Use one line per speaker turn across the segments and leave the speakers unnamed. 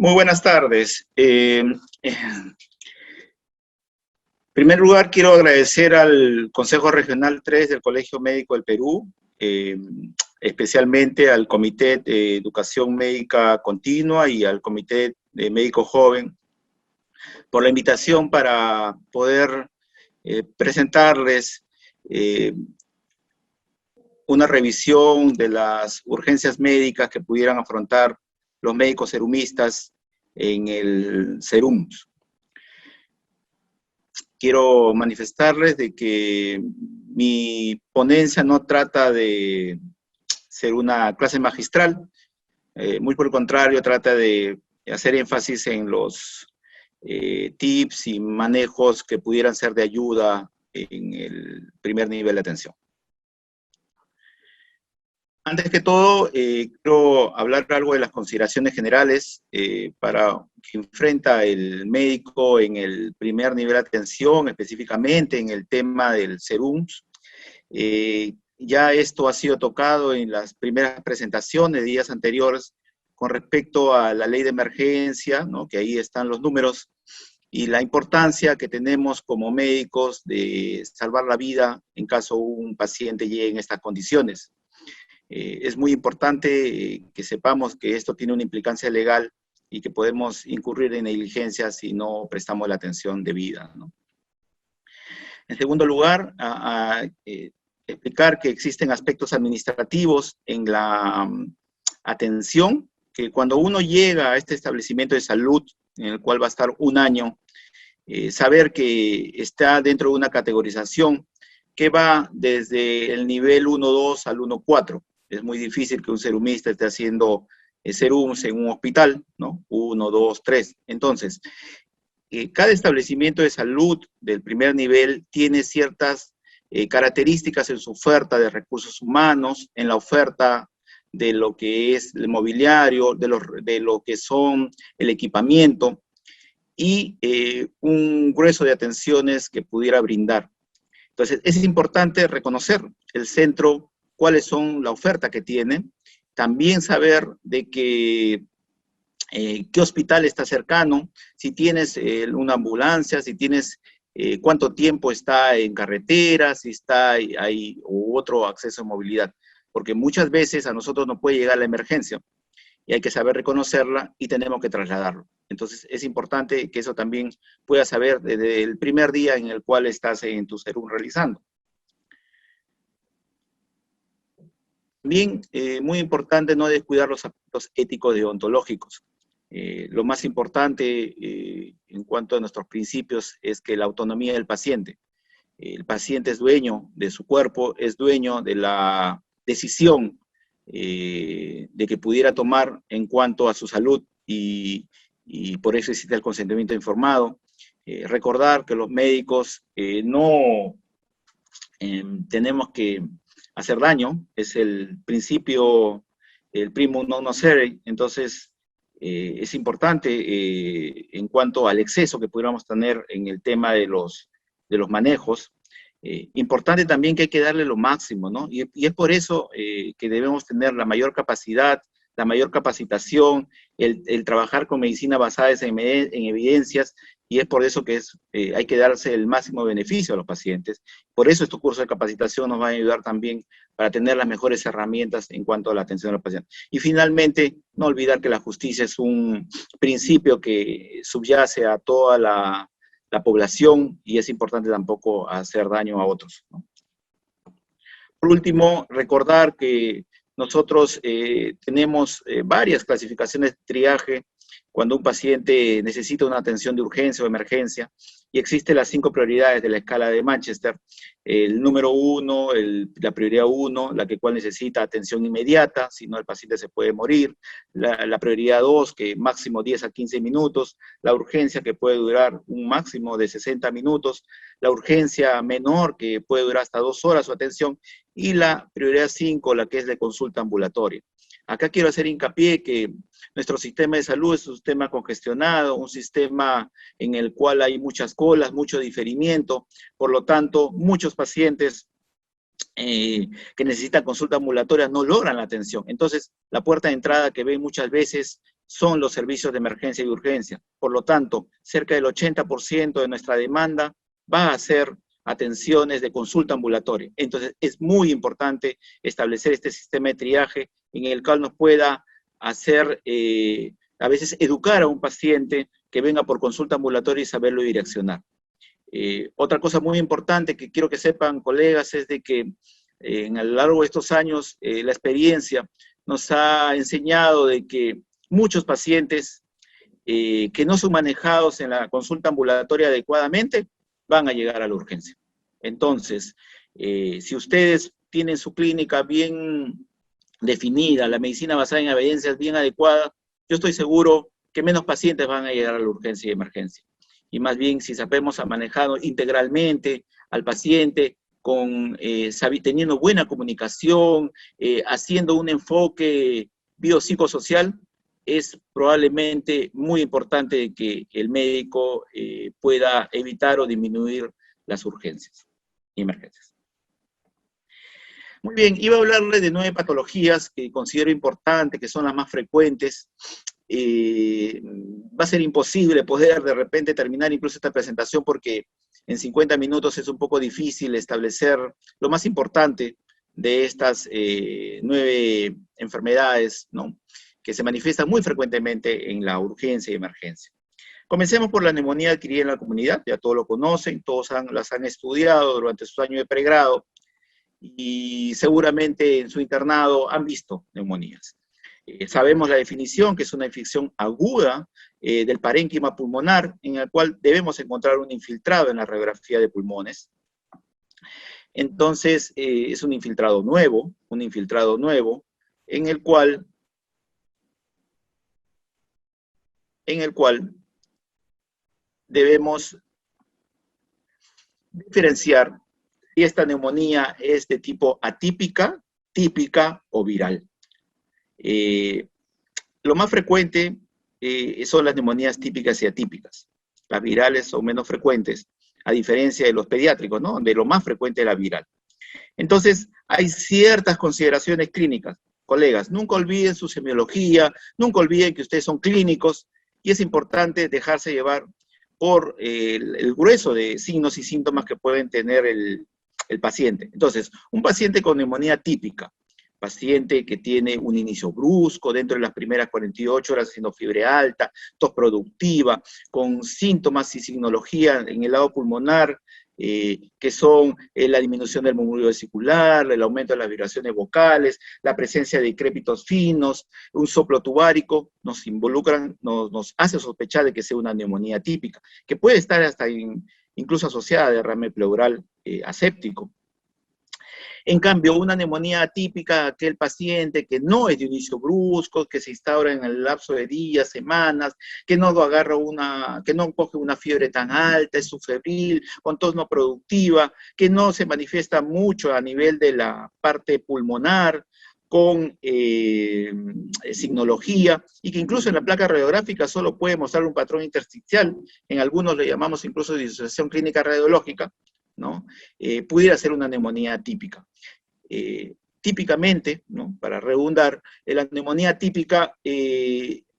Muy buenas tardes. En primer lugar, quiero agradecer al Consejo Regional 3 del Colegio Médico del Perú, especialmente al Comité de Educación Médica Continua y al Comité de Médico Joven, por la invitación para poder presentarles una revisión de las urgencias médicas que pudieran afrontar los médicos serumistas en el SERUMS. Quiero manifestarles de que mi ponencia no trata de ser una clase magistral, muy por el contrario, trata de hacer énfasis en los tips y manejos que pudieran ser de ayuda en el primer nivel de atención. Antes que todo, quiero hablar algo de las consideraciones generales para que enfrenta el médico en el primer nivel de atención, específicamente en el tema del SERUMS. Ya esto ha sido tocado en las primeras presentaciones de días anteriores con respecto a la ley de emergencia, ¿no? Que ahí están los números, y la importancia que tenemos como médicos de salvar la vida en caso un paciente llegue en estas condiciones. Es muy importante que sepamos que esto tiene una implicancia legal y que podemos incurrir en negligencia si no prestamos la atención debida, ¿no? En segundo lugar, explicar que existen aspectos administrativos en la atención, que cuando uno llega a este establecimiento de salud, en el cual va a estar un año, saber que está dentro de una categorización que va desde el nivel 1-2 al 1-4. Es muy difícil que un serumista esté haciendo serums en un hospital, ¿no? 1, 2, 3. Entonces, cada establecimiento de salud del primer nivel tiene ciertas características en su oferta de recursos humanos, en la oferta de lo que es el mobiliario, de lo que son el equipamiento y un grueso de atenciones que pudiera brindar. Entonces, es importante reconocer el centro, cuáles son la oferta que tiene, también saber de que qué hospital está cercano, si tienes una ambulancia, si tienes cuánto tiempo está en carretera, si está ahí u otro acceso a movilidad, porque muchas veces a nosotros nos puede llegar la emergencia y hay que saber reconocerla y tenemos que trasladarlo. Entonces es importante que eso también puedas saber desde el primer día en el cual estás en tu serum realizando. También, muy importante no descuidar los aspectos éticos y deontológicos. Lo más importante en cuanto a nuestros principios es que la autonomía del paciente. El paciente es dueño de su cuerpo, es dueño de la decisión de que pudiera tomar en cuanto a su salud y por eso existe el consentimiento informado. Recordar que los médicos no tenemos que hacer daño, es el principio, el primum non nocere. Entonces es importante en cuanto al exceso que pudiéramos tener en el tema de los manejos. Importante también que hay que darle lo máximo, ¿no? Y es por eso que debemos tener la mayor capacidad, la mayor capacitación, el trabajar con medicina basada en evidencias, y es por eso que hay que darse el máximo beneficio a los pacientes. Por eso estos cursos de capacitación nos van a ayudar también para tener las mejores herramientas en cuanto a la atención a los pacientes. Y finalmente, no olvidar que la justicia es un principio que subyace a toda la población y es importante tampoco hacer daño a otros, ¿no? Por último, recordar que nosotros tenemos varias clasificaciones de triaje cuando un paciente necesita una atención de urgencia o emergencia, y existen las 5 prioridades de la escala de Manchester. El número 1, la prioridad 1, la cual necesita atención inmediata, si no el paciente se puede morir. La prioridad 2, que máximo 10 a 15 minutos. La urgencia, que puede durar un máximo de 60 minutos. La urgencia menor, que puede durar hasta 2 horas su atención. Y la prioridad 5, la que es de consulta ambulatoria. Acá quiero hacer hincapié que nuestro sistema de salud es un sistema congestionado, un sistema en el cual hay muchas colas, mucho diferimiento, por lo tanto, muchos pacientes que necesitan consulta ambulatoria no logran la atención. Entonces, la puerta de entrada que ven muchas veces son los servicios de emergencia y urgencia. Por lo tanto, cerca del 80% de nuestra demanda va a ser atenciones de consulta ambulatoria. Entonces, es muy importante establecer este sistema de triaje en el cual nos pueda hacer, a veces, educar a un paciente que venga por consulta ambulatoria y saberlo direccionar. Otra cosa muy importante que quiero que sepan, colegas, es de que a lo largo de estos años, la experiencia nos ha enseñado de que muchos pacientes que no son manejados en la consulta ambulatoria adecuadamente van a llegar a la urgencia. Entonces, si ustedes tienen su clínica bien definida, la medicina basada en evidencias bien adecuada, yo estoy seguro que menos pacientes van a llegar a la urgencia y emergencia. Y más bien, si sabemos manejar integralmente al paciente, teniendo buena comunicación, haciendo un enfoque biopsicosocial, es probablemente muy importante que el médico pueda evitar o disminuir las urgencias y emergencias. Muy bien, iba a hablarle de 9 patologías que considero importantes, que son las más frecuentes. Va a ser imposible poder de repente terminar incluso esta presentación porque en 50 minutos es un poco difícil establecer lo más importante de estas 9 enfermedades, ¿no?, que se manifiestan muy frecuentemente en la urgencia y emergencia. Comencemos por la neumonía adquirida en la comunidad, ya todos lo conocen, todos las han estudiado durante su año de pregrado y seguramente en su internado han visto neumonías. Sabemos la definición, que es una infección aguda del parénquima pulmonar, en el cual debemos encontrar un infiltrado en la radiografía de pulmones. Entonces, es un infiltrado nuevo, en el cual debemos diferenciar si esta neumonía es de tipo atípica, típica o viral. Lo más frecuente son las neumonías típicas y atípicas. Las virales son menos frecuentes, a diferencia de los pediátricos, ¿no?, donde lo más frecuente es la viral. Entonces, hay ciertas consideraciones clínicas. Colegas, nunca olviden su semiología, nunca olviden que ustedes son clínicos, y es importante dejarse llevar por el grueso de signos y síntomas que pueden tener el paciente. Entonces, un paciente con neumonía típica, paciente que tiene un inicio brusco dentro de las primeras 48 horas haciendo fiebre alta, tos productiva, con síntomas y signología en el lado pulmonar, que son la disminución del murmullo vesicular, el aumento de las vibraciones vocales, la presencia de crépitos finos, un soplo tubárico, nos hace sospechar de que sea una neumonía típica, que puede estar hasta incluso asociada a derrame pleural aséptico. En cambio, una neumonía atípica, aquel paciente que no es de inicio brusco, que se instaura en el lapso de días, semanas, que no coge una fiebre tan alta, es subfebril, con tos no productiva, que no se manifiesta mucho a nivel de la parte pulmonar, con signología, y que incluso en la placa radiográfica solo puede mostrar un patrón intersticial, en algunos le llamamos incluso disociación clínica radiológica, ¿no? Pudiera ser una neumonía típica. Típicamente, ¿no?, para redundar, la neumonía típica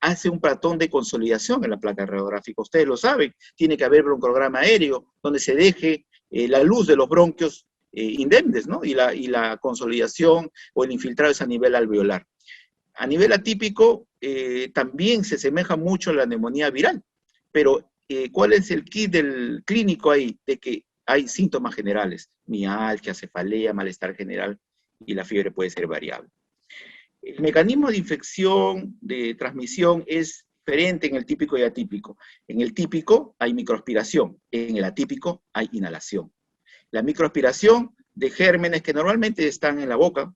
hace un patrón de consolidación en la placa radiográfica. Ustedes lo saben, tiene que haber broncograma aéreo, donde se deje la luz de los bronquios indemnes, ¿no?, y la consolidación o el infiltrado es a nivel alveolar. A nivel atípico, también se asemeja mucho a la neumonía viral, pero ¿cuál es el kit del clínico ahí? De que hay síntomas generales, mialgia, cefalea, malestar general, y la fiebre puede ser variable. El mecanismo de infección, de transmisión, es diferente en el típico y atípico. En el típico hay microaspiración, en el atípico hay inhalación. La microaspiración de gérmenes que normalmente están en la boca,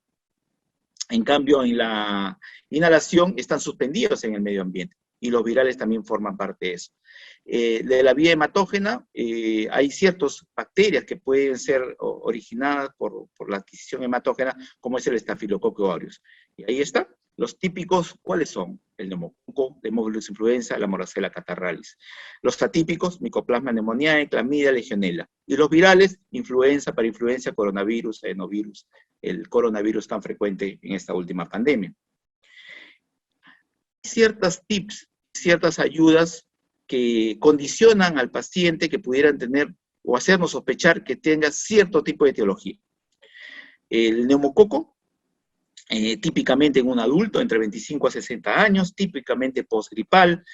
en cambio en la inhalación están suspendidos en el medio ambiente, y los virales también forman parte de eso. De la vía hematógena, hay ciertas bacterias que pueden ser originadas por la adquisición hematógena, como es el Staphylococcus aureus. Y ahí está. Los típicos, ¿cuáles son? El neumococo, la Haemophilus influenza, la Moracella catarrhalis. Los atípicos, Mycoplasma pneumoniae, Clamidia, Legionella. Y los virales, influenza, parainfluenza, coronavirus, adenovirus, el coronavirus tan frecuente en esta última pandemia. ciertos tips, ciertas ayudas que condicionan al paciente que pudieran tener o hacernos sospechar que tenga cierto tipo de etiología. El neumococo, típicamente en un adulto entre 25 a 60 años, típicamente postgripal,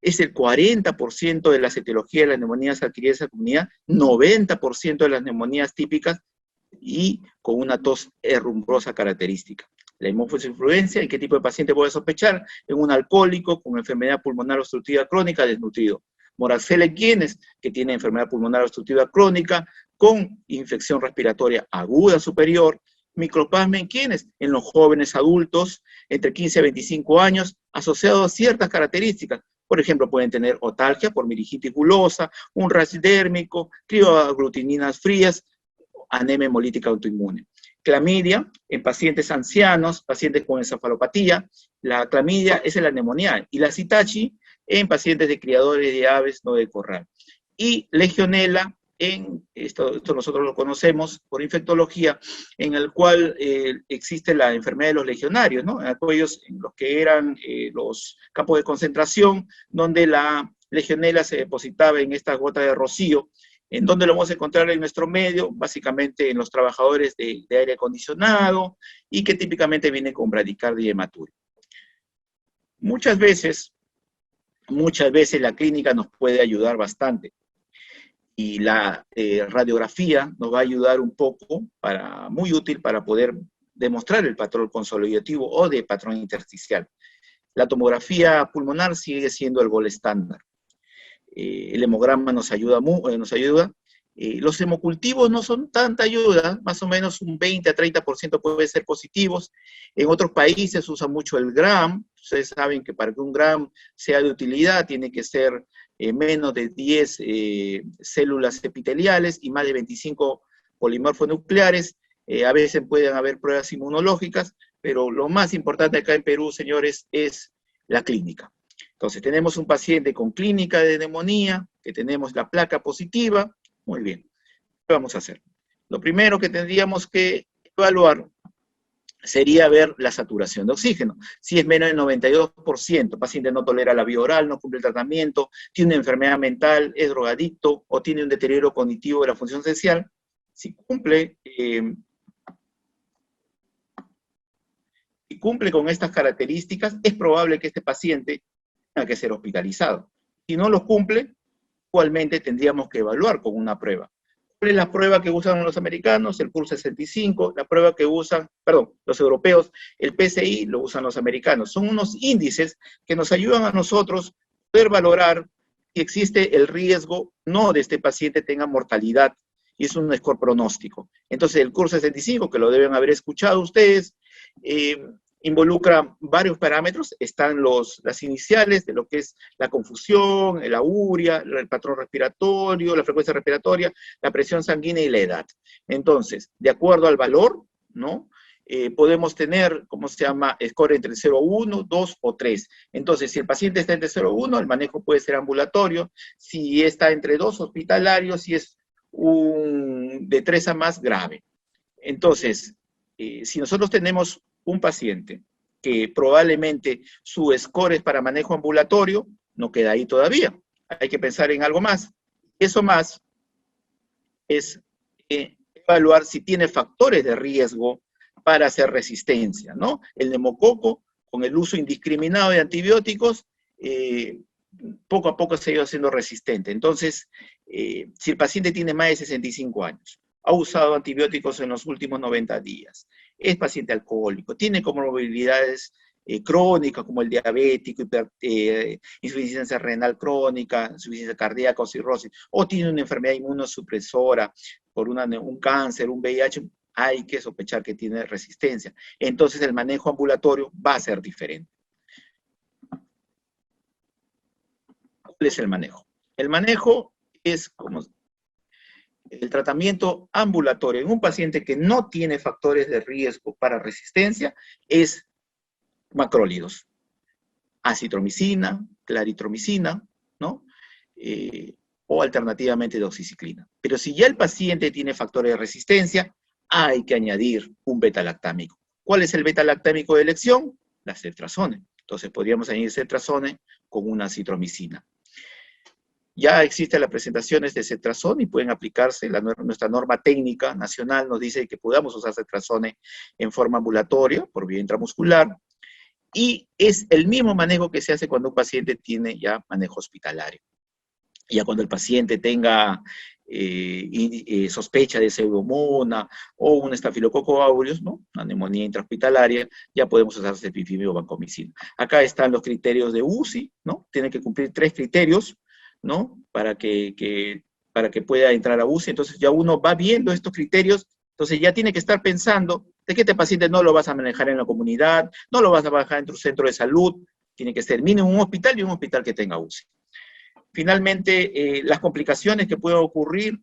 es el 40% de las etiologías de las neumonías adquiridas en la comunidad, 90% de las neumonías típicas y con una tos herrumbrosa característica. La hemófilis influenza, ¿en qué tipo de paciente puede sospechar? En un alcohólico con enfermedad pulmonar obstructiva crónica desnutrido. Moraxella equienes, que tiene enfermedad pulmonar obstructiva crónica con infección respiratoria aguda superior. Microplasma equienes, en los jóvenes adultos entre 15 a 25 años, asociado a ciertas características. Por ejemplo, pueden tener otalgia por meningitis bulosa, un rash dérmico, crioaglutininas frías, anemia hemolítica autoinmune. Clamidia en pacientes ancianos, pacientes con encefalopatía. La clamidia es la neumonía. Y la citachi en pacientes de criadores de aves no de corral. Y legionela, esto nosotros lo conocemos por infectología, en el cual existe la enfermedad de los legionarios, ¿no? En aquellos en los que eran los campos de concentración, donde la legionela se depositaba en estas gotas de rocío. ¿En dónde lo vamos a encontrar en nuestro medio? Básicamente en los trabajadores de aire acondicionado y que típicamente vienen con bradicardia y hematuria. Muchas veces la clínica nos puede ayudar bastante y la radiografía nos va a ayudar un poco, muy útil para poder demostrar el patrón consolidativo o de patrón intersticial. La tomografía pulmonar sigue siendo el gold estándar. El hemograma nos ayuda. Los hemocultivos no son tanta ayuda, más o menos un 20 a 30% pueden ser positivos. En otros países usan mucho el GRAM. Ustedes saben que para que un GRAM sea de utilidad tiene que ser menos de 10 células epiteliales y más de 25 polimorfonucleares. A veces pueden haber pruebas inmunológicas, pero lo más importante acá en Perú, señores, es la clínica. Entonces, tenemos un paciente con clínica de neumonía, que tenemos la placa positiva. Muy bien, ¿qué vamos a hacer? Lo primero que tendríamos que evaluar sería ver la saturación de oxígeno. Si es menos del 92%, el paciente no tolera la vía oral, no cumple el tratamiento, tiene una enfermedad mental, es drogadicto o tiene un deterioro cognitivo de la función esencial, si cumple con estas características, es probable que este paciente tenga que ser hospitalizado. Si no los cumple, igualmente tendríamos que evaluar con una prueba. ¿Cuál es la prueba que usan los americanos? El PUL 65, la prueba que usan, los europeos, el PCI lo usan los americanos. Son unos índices que nos ayudan a nosotros poder valorar si existe el riesgo, no de este paciente tenga mortalidad, y es un score pronóstico. Entonces, el PUL 65, que lo deben haber escuchado ustedes, involucra varios parámetros, están las iniciales de lo que es la confusión, la urea, el patrón respiratorio, la frecuencia respiratoria, la presión sanguínea y la edad. Entonces, de acuerdo al valor, ¿no? Podemos tener, ¿cómo se llama? Score entre 0,1, 2 o 3. Entonces, si el paciente está entre 0,1, el manejo puede ser ambulatorio. Si está entre 2, hospitalario. Si es de 3 a más, grave. Entonces, si nosotros tenemos un paciente que probablemente su score es para manejo ambulatorio, no queda ahí todavía. Hay que pensar en algo más. Eso más es evaluar si tiene factores de riesgo para hacer resistencia, ¿no? El neumococo, con el uso indiscriminado de antibióticos, poco a poco se ha ido haciendo resistente. Entonces, si el paciente tiene más de 65 años, ha usado antibióticos en los últimos 90 días, es paciente alcohólico, tiene comorbilidades crónicas como el diabético, insuficiencia renal crónica, insuficiencia cardíaca o cirrosis, o tiene una enfermedad inmunosupresora por un cáncer, un VIH, hay que sospechar que tiene resistencia. Entonces el manejo ambulatorio va a ser diferente. ¿Cuál es el manejo? El manejo es como el tratamiento ambulatorio en un paciente que no tiene factores de riesgo para resistencia es macrólidos, acitromicina, claritromicina, ¿no? O alternativamente doxiciclina. Pero si ya el paciente tiene factores de resistencia, hay que añadir un beta-lactámico. ¿Cuál es el beta-lactámico de elección? La ceftriaxona. Entonces podríamos añadir cetrazone con una citromicina. Ya existen las presentaciones de cetrazone y pueden aplicarse, nuestra norma técnica nacional nos dice que podamos usar cetrazone en forma ambulatoria, por vía intramuscular, y es el mismo manejo que se hace cuando un paciente tiene ya manejo hospitalario. Ya cuando el paciente tenga sospecha de pseudomonas o un estafilococo aureus, ¿no? Una neumonía intrahospitalaria, ya podemos usar cefepime o vancomicina. Acá están los criterios de UCI, ¿no? Tiene que cumplir 3 criterios, ¿no? Para que pueda entrar a UCI. Entonces ya uno va viendo estos criterios, entonces ya tiene que estar pensando de que este paciente no lo vas a manejar en la comunidad, no lo vas a manejar en tu centro de salud, tiene que ser mínimo un hospital y un hospital que tenga UCI. Finalmente, las complicaciones que pueden ocurrir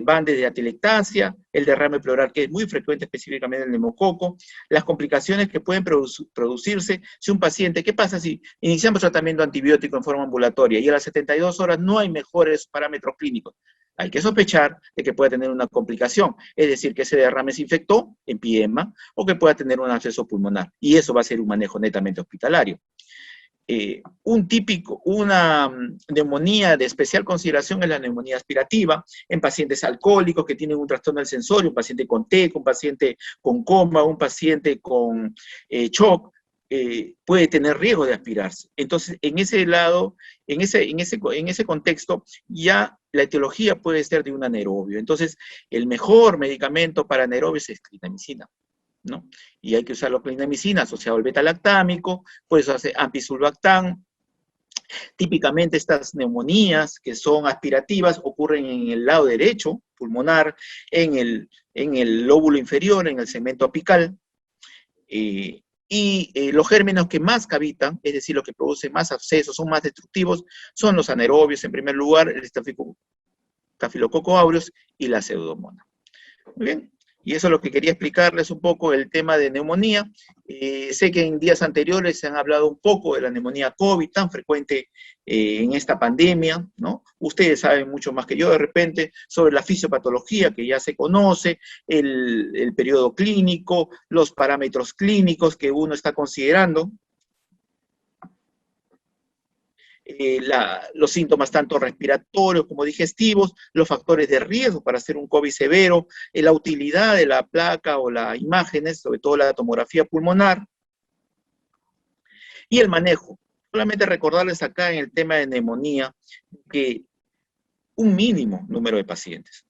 van desde atelectasia, el derrame pleural, que es muy frecuente específicamente en el neumococo, las complicaciones que pueden producirse si un paciente, ¿qué pasa si iniciamos tratamiento antibiótico en forma ambulatoria y a las 72 horas no hay mejores parámetros clínicos? Hay que sospechar de que pueda tener una complicación, es decir, que ese derrame se infectó, empiema, o que pueda tener un absceso pulmonar, y eso va a ser un manejo netamente hospitalario. Una neumonía de especial consideración es la neumonía aspirativa en pacientes alcohólicos que tienen un trastorno del sensorio, un paciente con TEC, un paciente con coma, un paciente con shock, puede tener riesgo de aspirarse. Entonces, en ese lado, en ese contexto, ya la etiología puede ser de un anaerobio. Entonces, el mejor medicamento para anaerobios es clindamicina, ¿no? Y hay que usar la clindamicina asociado al beta-lactámico, pues hace ampisulbactam. Típicamente estas neumonías que son aspirativas ocurren en el lado derecho, pulmonar, en el lóbulo inferior, en el segmento apical, los gérmenes que más cavitan, es decir, los que producen más abscesos, son más destructivos, son los anaerobios, en primer lugar, el estafilococo aureus y la pseudomonas. Muy bien. Y eso es lo que quería explicarles un poco el tema de neumonía. Sé que en días anteriores se han hablado un poco de la neumonía COVID, tan frecuente en esta pandemia, ¿no? Ustedes saben mucho más que yo de repente sobre la fisiopatología que ya se conoce, el periodo clínico, los parámetros clínicos que uno está considerando. Los síntomas tanto respiratorios como digestivos, los factores de riesgo para hacer un COVID severo, la utilidad de la placa o las imágenes, sobre todo la tomografía pulmonar, y el manejo. Solamente recordarles acá en el tema de neumonía que un mínimo número de pacientes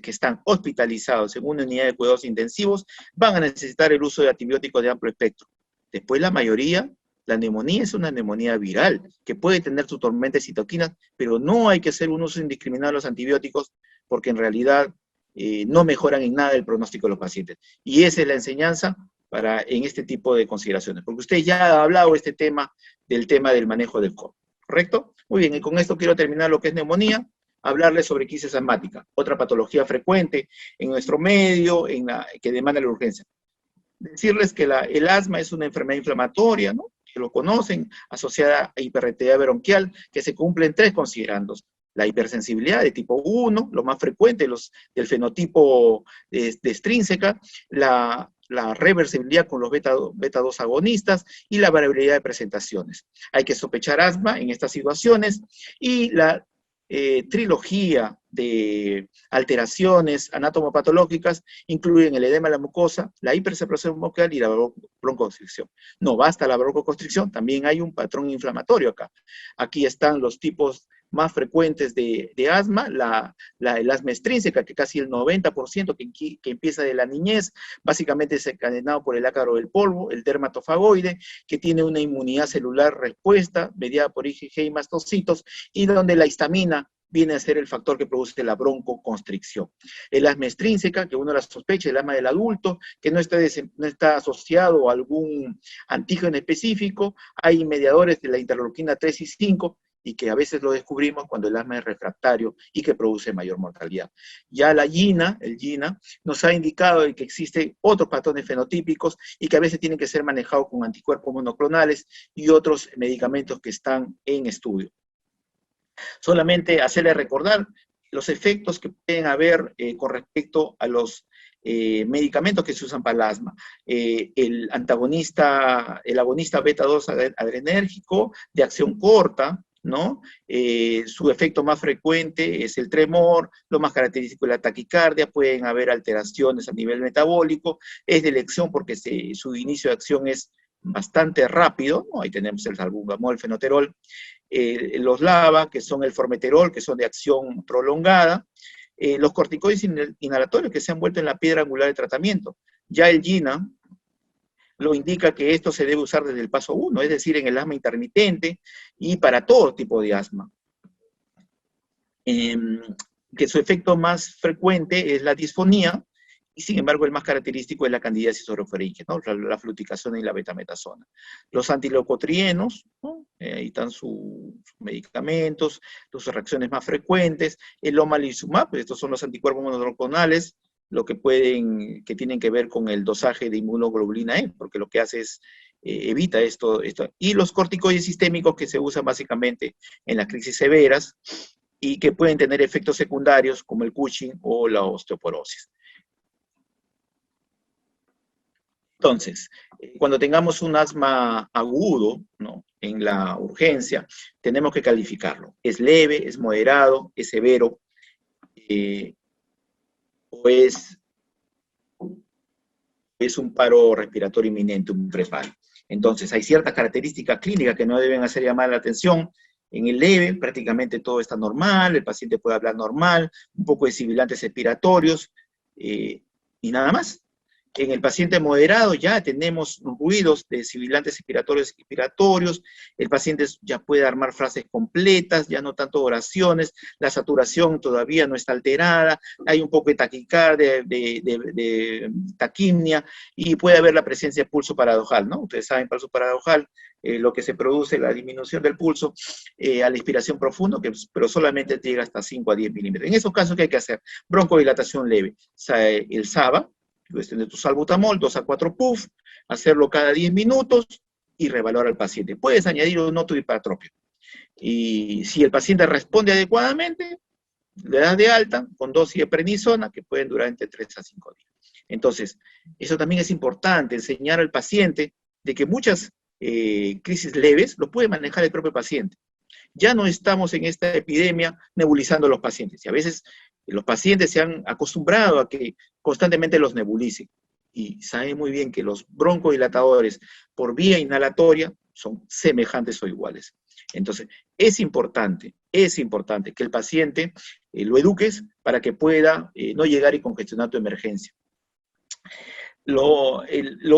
que están hospitalizados en una unidad de cuidados intensivos van a necesitar el uso de antibióticos de amplio espectro. Después la mayoría. La neumonía es una neumonía viral que puede tener su tormenta de citoquinas, pero no hay que hacer un uso indiscriminado de los antibióticos porque en realidad no mejoran en nada el pronóstico de los pacientes. Y esa es la enseñanza en este tipo de consideraciones, porque usted ya ha hablado del tema del manejo del COVID, ¿correcto? Muy bien, y con esto quiero terminar lo que es neumonía, hablarles sobre crisis asmática, otra patología frecuente en nuestro medio, que demanda la urgencia. Decirles que el asma es una enfermedad inflamatoria, ¿no? Que lo conocen, asociada a hiperreactividad bronquial, que se cumplen 3 considerandos. La hipersensibilidad de tipo 1, lo más frecuente, del fenotipo de extrínseca, la reversibilidad con los beta-2 agonistas y la variabilidad de presentaciones. Hay que sospechar asma en estas situaciones y la trilogía de alteraciones anatomopatológicas incluyen el edema de la mucosa, la hiperseparación bronquial y la broncoconstricción. No basta la broncoconstricción, también hay un patrón inflamatorio acá. Aquí están los tipos más frecuentes de asma, el asma extrínseca, que casi el 90% que empieza de la niñez, básicamente es encadenado por el ácaro del polvo, el dermatofagoide, que tiene una inmunidad celular respuesta mediada por IgG y mastocitos, y donde la histamina viene a ser el factor que produce la broncoconstricción. El asma extrínseca, que uno la sospecha, el asma del adulto, que no está asociado a algún antígeno específico, hay mediadores de la interleuquina 3 y 5, y que a veces lo descubrimos cuando el asma es refractario y que produce mayor mortalidad. Ya el GINA, nos ha indicado que existen otros patrones fenotípicos y que a veces tienen que ser manejados con anticuerpos monoclonales y otros medicamentos que están en estudio. Solamente hacerle recordar los efectos que pueden haber con respecto a los medicamentos que se usan para el asma. El agonista beta-2 adrenérgico de acción corta, ¿no? Su efecto más frecuente es el tremor, lo más característico es la taquicardia, pueden haber alteraciones a nivel metabólico, es de elección porque su inicio de acción es bastante rápido, ¿no? Ahí tenemos el salbutamol, el fenoterol, los LABA, que son el formoterol, que son de acción prolongada, los corticoides inhalatorios que se han vuelto en la piedra angular de tratamiento. Ya el GINA lo indica que esto se debe usar desde el paso 1, es decir, en el asma intermitente y para todo tipo de asma. Que su efecto más frecuente es la disfonía, y sin embargo el más característico es la candidiasis orofaringe, ¿no? La fluticasona y la betametasona. Los antileucotrienos, ¿no? Ahí están sus medicamentos, sus reacciones más frecuentes, el omalizumab, estos son los anticuerpos monoclonales, que tienen que ver con el dosaje de inmunoglobulina E, porque lo que hace es evita esto, y los corticoides sistémicos que se usan básicamente en las crisis severas y que pueden tener efectos secundarios como el Cushing o la osteoporosis. Entonces, cuando tengamos un asma agudo, ¿no?, en la urgencia, tenemos que calificarlo. ¿Es leve, es moderado, es severo, o es un paro respiratorio inminente, un preparo? Entonces, hay ciertas características clínicas que no deben hacer llamar la atención. En el leve, prácticamente todo está normal, el paciente puede hablar normal, un poco de sibilantes expiratorios, y nada más. En el paciente moderado ya tenemos ruidos de sibilantes expiratorios, el paciente ya puede armar frases completas, ya no tanto oraciones, la saturación todavía no está alterada, hay un poco de taquicardia, de taquimia, y puede haber la presencia de pulso paradojal, ¿no? Ustedes saben, pulso paradojal, lo que se produce, la disminución del pulso a la inspiración profunda, pero solamente llega hasta 5 a 10 milímetros. En esos casos, ¿qué hay que hacer? Broncodilatación leve, el SABA, cuestión de tu salbutamol, 2 a 4 puff, hacerlo cada 10 minutos y reevaluar al paciente. Puedes añadir un otro hipertropio. Y si el paciente responde adecuadamente, le das de alta con dosis de prednisona que pueden durar entre 3 a 5 días. Entonces, eso también es importante, enseñar al paciente de que muchas crisis leves lo puede manejar el propio paciente. Ya no estamos en esta epidemia nebulizando a los pacientes. Y a veces los pacientes se han acostumbrado a que constantemente los nebulicen. Y saben muy bien que los broncodilatadores por vía inhalatoria son semejantes o iguales. Entonces, es importante que el paciente lo eduques para que pueda no llegar y congestionar tu emergencia. Lo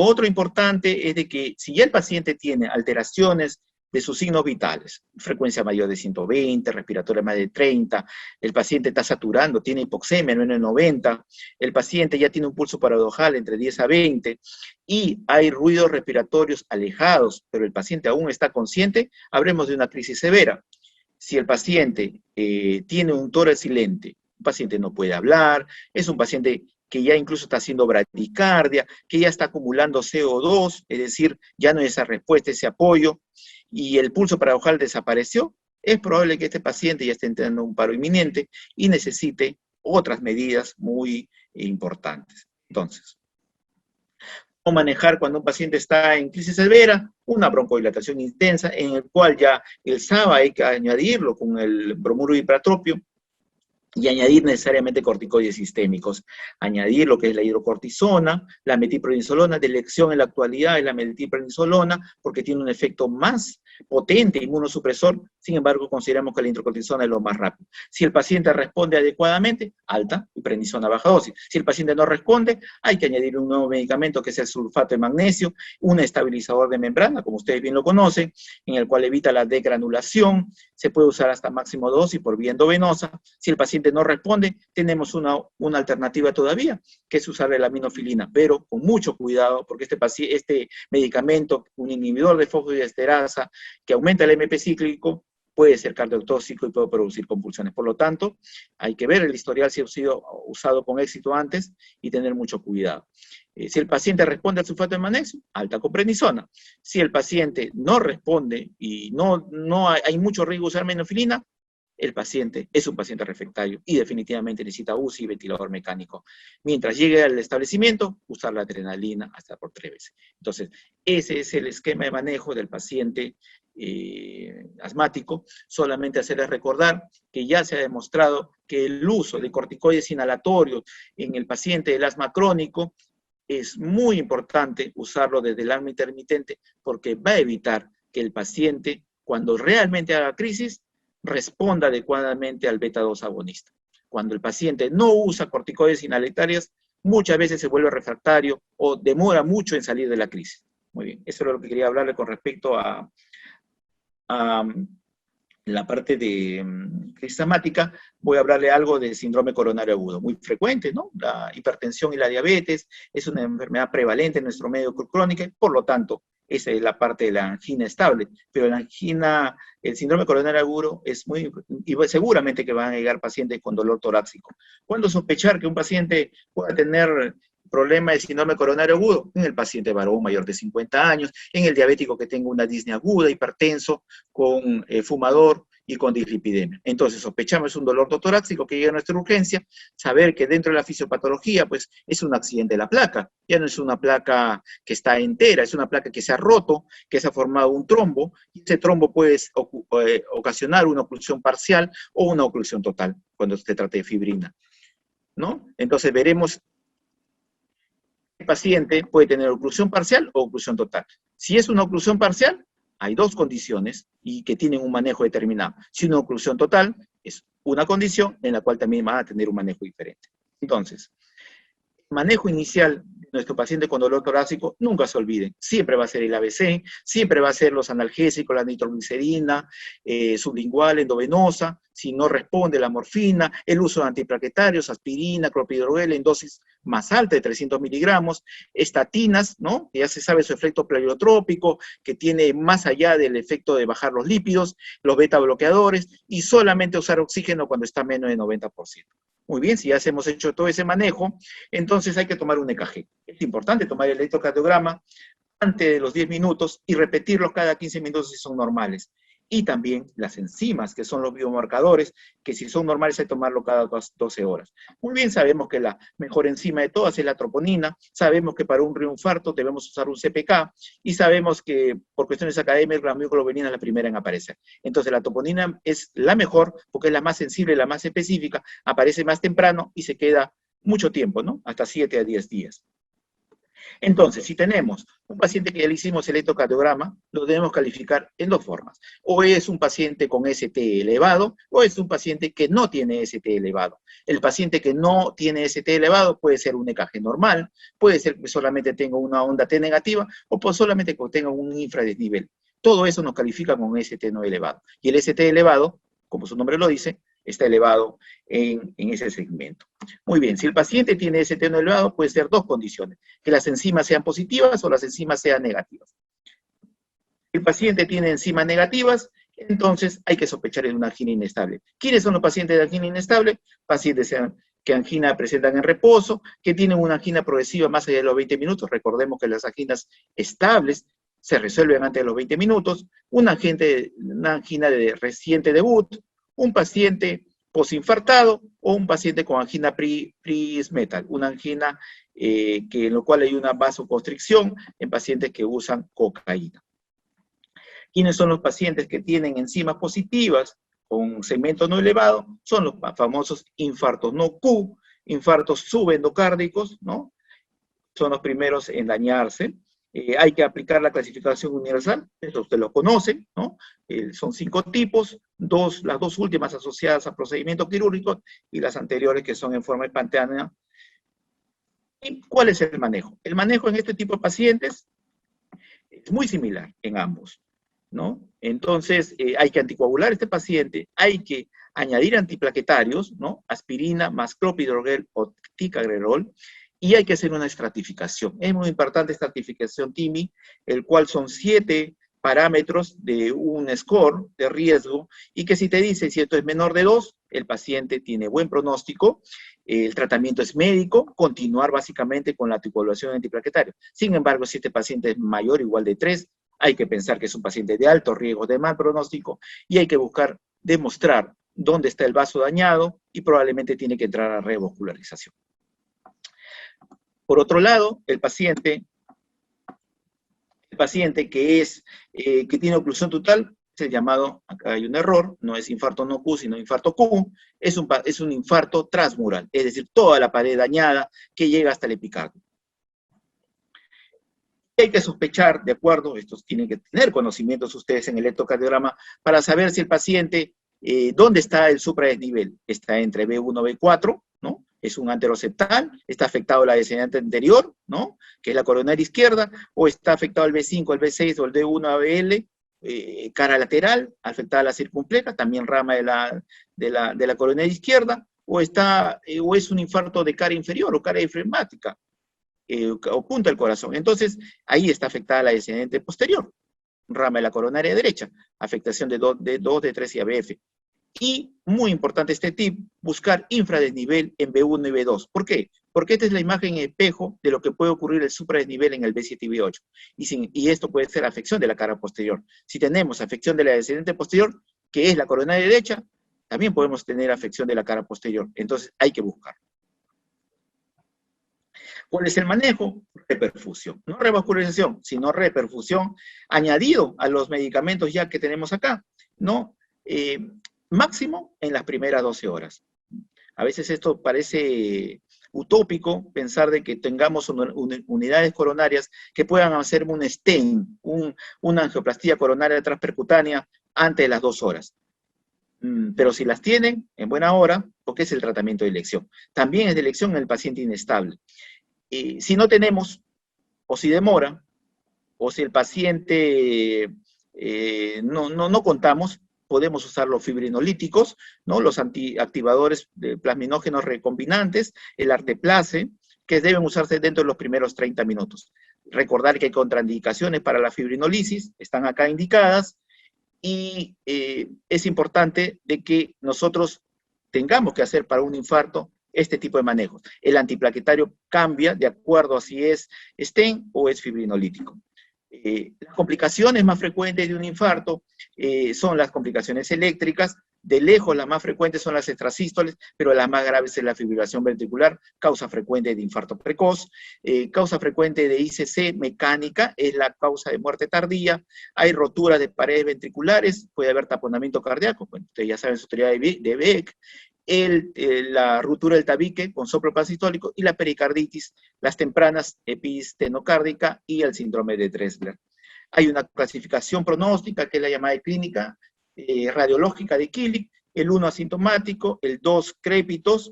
otro importante es de que si ya el paciente tiene alteraciones de sus signos vitales, frecuencia mayor de 120, respiratoria más de 30, el paciente está saturando, tiene hipoxemia menos de 90, el paciente ya tiene un pulso paradojal entre 10 a 20, y hay ruidos respiratorios alejados, pero el paciente aún está consciente, hablemos de una crisis severa. Si el paciente tiene un tórax silente, un paciente no puede hablar, es un paciente que ya incluso está haciendo bradicardia, que ya está acumulando CO2, es decir, ya no hay esa respuesta, ese apoyo, y el pulso paradojal desapareció, es probable que este paciente ya esté entrando en un paro inminente y necesite otras medidas muy importantes. Entonces, ¿cómo manejar cuando un paciente está en crisis severa? Una broncodilatación intensa, en el cual ya el SABA hay que añadirlo con el bromuro hipratropio, y añadir necesariamente corticoides sistémicos, añadir lo que es la hidrocortisona, la metilprednisolona, de elección en la actualidad es la metilprednisolona, porque tiene un efecto más potente, inmunosupresor, sin embargo consideramos que la hidrocortisona es lo más rápido. Si el paciente responde adecuadamente, alta y prednisona baja dosis. Si el paciente no responde, hay que añadir un nuevo medicamento que es el sulfato de magnesio, un estabilizador de membrana, como ustedes bien lo conocen, en el cual evita la degranulación, se puede usar hasta máximo dosis por vía endovenosa. Si el paciente no responde, tenemos una alternativa todavía, que es usar la aminofilina, pero con mucho cuidado, porque este medicamento, un inhibidor de fosfodiesterasa, que aumenta el MP cíclico, puede ser cardiotóxico y puede producir convulsiones. Por lo tanto, hay que ver el historial si ha sido usado con éxito antes y tener mucho cuidado. Si el paciente responde al sulfato de magnesio, alta con prednisona. Si el paciente no responde y no hay mucho riesgo de usar aminofilina, el paciente es un paciente refractario y definitivamente necesita UCI y ventilador mecánico. Mientras llegue al establecimiento, usar la adrenalina hasta por 3 veces. Entonces, ese es el esquema de manejo del paciente asmático. Solamente hacerles recordar que ya se ha demostrado que el uso de corticoides inhalatorios en el paciente del asma crónico es muy importante usarlo desde el asma intermitente porque va a evitar que el paciente, cuando realmente haga crisis, responda adecuadamente al beta-2 agonista. Cuando el paciente no usa corticoides inhalatorios, muchas veces se vuelve refractario o demora mucho en salir de la crisis. Muy bien, eso es lo que quería hablarle con respecto a la parte de crisis asmática. Voy a hablarle algo de síndrome coronario agudo, muy frecuente, ¿no? La hipertensión y la diabetes es una enfermedad prevalente en nuestro medio crónica, y por lo tanto, esa es la parte de la angina estable, pero la angina, el síndrome coronario agudo es muy, y seguramente que van a llegar pacientes con dolor torácico. ¿Cuándo sospechar que un paciente pueda tener problema de síndrome coronario agudo? En el paciente varón mayor de 50 años, en el diabético que tenga una disnea aguda, hipertenso, con fumador y con dislipidemia. Entonces sospechamos un dolor torácico que llega a nuestra urgencia, saber que dentro de la fisiopatología pues es un accidente de la placa, ya no es una placa que está entera, es una placa que se ha roto, que se ha formado un trombo, y ese trombo puede ocasionar una oclusión parcial o una oclusión total cuando se trata de fibrina, ¿no? Entonces veremos el paciente puede tener oclusión parcial o oclusión total. Si es una oclusión parcial, hay dos condiciones y que tienen un manejo determinado. Si una oclusión total es una condición en la cual también van a tener un manejo diferente. Entonces, manejo inicial de nuestro paciente con dolor torácico, nunca se olviden, siempre va a ser el ABC, siempre va a ser los analgésicos, la nitroglicerina, sublingual, endovenosa, si no responde la morfina, el uso de antiplaquetarios, aspirina, clopidogrel en dosis más alta de 300 miligramos, estatinas, ¿no? Que ya se sabe su efecto pleiotrópico, que tiene más allá del efecto de bajar los lípidos, los beta bloqueadores, y solamente usar oxígeno cuando está menos de 90%. Muy bien, si ya hemos hecho todo ese manejo, entonces hay que tomar un EKG. Es importante tomar el electrocardiograma antes de los 10 minutos y repetirlo cada 15 minutos si son normales. Y también las enzimas, que son los biomarcadores, que si son normales hay que tomarlo cada 12 horas. Muy bien, sabemos que la mejor enzima de todas es la troponina, sabemos que para un reinfarto debemos usar un CPK, y sabemos que por cuestiones académicas la mioglobinina es la primera en aparecer. Entonces la troponina es la mejor porque es la más sensible, la más específica, aparece más temprano y se queda mucho tiempo, ¿no? Hasta 7 a 10 días. Entonces, si tenemos un paciente que ya le hicimos el electrocardiograma, lo debemos calificar en dos formas. O es un paciente con ST elevado, o es un paciente que no tiene ST elevado. El paciente que no tiene ST elevado puede ser un EKG normal, puede ser que solamente tenga una onda T negativa, o pues solamente que tenga un infradesnivel. Todo eso nos califica con un ST no elevado. Y el ST elevado, como su nombre lo dice, está elevado en ese segmento. Muy bien, si el paciente tiene ST no elevado, puede ser dos condiciones, que las enzimas sean positivas o las enzimas sean negativas. Si el paciente tiene enzimas negativas, entonces hay que sospechar de una angina inestable. ¿Quiénes son los pacientes de angina inestable? Pacientes que angina presentan en reposo, que tienen una angina progresiva más allá de los 20 minutos. Recordemos que las anginas estables se resuelven antes de los 20 minutos, una angina de reciente debut, un paciente posinfartado o un paciente con angina pre-metal, una angina en lo cual hay una vasoconstricción en pacientes que usan cocaína. ¿Quiénes son los pacientes que tienen enzimas positivas con segmento no elevado? Son los famosos infartos no Q, infartos subendocárdicos, ¿no? Son los primeros en dañarse. Hay que aplicar la clasificación universal, esto usted lo conoce, ¿no? Son 5 tipos, las dos últimas asociadas a procedimientos quirúrgicos y las anteriores que son en forma espontánea. ¿Y cuál es el manejo? El manejo en este tipo de pacientes es muy similar en ambos, ¿no? Entonces, hay que anticoagular a este paciente, hay que añadir antiplaquetarios, ¿no? Aspirina más clopidogrel o ticagrelol, y hay que hacer una estratificación. Es muy importante estratificación TIMI, el cual son 7 parámetros de un score de riesgo, y que si te dice si esto es menor de 2, el paciente tiene buen pronóstico, el tratamiento es médico, continuar básicamente con la anticoagulación antiplaquetaria. Sin embargo, si este paciente es mayor o igual de 3, hay que pensar que es un paciente de alto riesgo, de mal pronóstico, y hay que buscar demostrar dónde está el vaso dañado y probablemente tiene que entrar a revascularización. Por otro lado, el paciente que tiene oclusión total, es el llamado, acá hay un error, no es infarto no Q, sino infarto Q, es un infarto transmural, es decir, toda la pared dañada que llega hasta el epicardio. Hay que sospechar, de acuerdo, estos tienen que tener conocimientos ustedes en el electrocardiograma para saber si el paciente, dónde está el supradesnivel. Está entre B1 y B4, ¿no? Es un anteroseptal, está afectado la descendente anterior, ¿no? Que es la coronaria izquierda, o está afectado el B5, el B6 o el D1 a BL, cara lateral, afectada la circunfleja, también rama de la coronaria izquierda, o es un infarto de cara inferior o cara diafragmática. O punta del corazón. Entonces, ahí está afectada la descendente posterior, rama de la coronaria derecha, afectación de 2, D3 y ABF. Y, muy importante este tip, buscar infradesnivel en B1 y B2. ¿Por qué? Porque esta es la imagen espejo de lo que puede ocurrir el supradesnivel en el B7 y B8. Y esto puede ser afección de la cara posterior. Si tenemos afección de la descendente posterior, que es la coronaria derecha, también podemos tener afección de la cara posterior. Entonces, hay que buscar. ¿Cuál es el manejo? Reperfusión. No revascularización, sino reperfusión añadido a los medicamentos ya que tenemos acá, ¿no? Máximo en las primeras 12 horas. A veces esto parece utópico, pensar de que tengamos unidades coronarias que puedan hacer un stent, una angioplastía coronaria transpercutánea antes de las 2 horas. Pero si las tienen, en buena hora, porque es el tratamiento de elección. También es de elección en el paciente inestable. Si no tenemos, o si demora, o si el paciente no contamos, podemos usar los fibrinolíticos, ¿no? Los antiactivadores de plasminógenos recombinantes, el arteplase, que deben usarse dentro de los primeros 30 minutos. Recordar que hay contraindicaciones para la fibrinolisis, están acá indicadas, y es importante de que nosotros tengamos que hacer para un infarto este tipo de manejos. El antiplaquetario cambia de acuerdo a si es stent o es fibrinolítico. Las complicaciones más frecuentes de un infarto son las complicaciones eléctricas. De lejos las más frecuentes son las extrasístoles, pero las más graves es la fibrilación ventricular, causa frecuente de infarto precoz. Causa frecuente de ICC mecánica es la causa de muerte tardía. Hay roturas de paredes ventriculares, puede haber taponamiento cardíaco, bueno, ustedes ya saben su teoría de Beck. La ruptura del tabique con soplo parasistólico y la pericarditis, las tempranas epistenocárdica y el síndrome de Dressler. Hay una clasificación pronóstica que es la llamada clínica radiológica de Killick, el 1 asintomático, el 2 crépitos,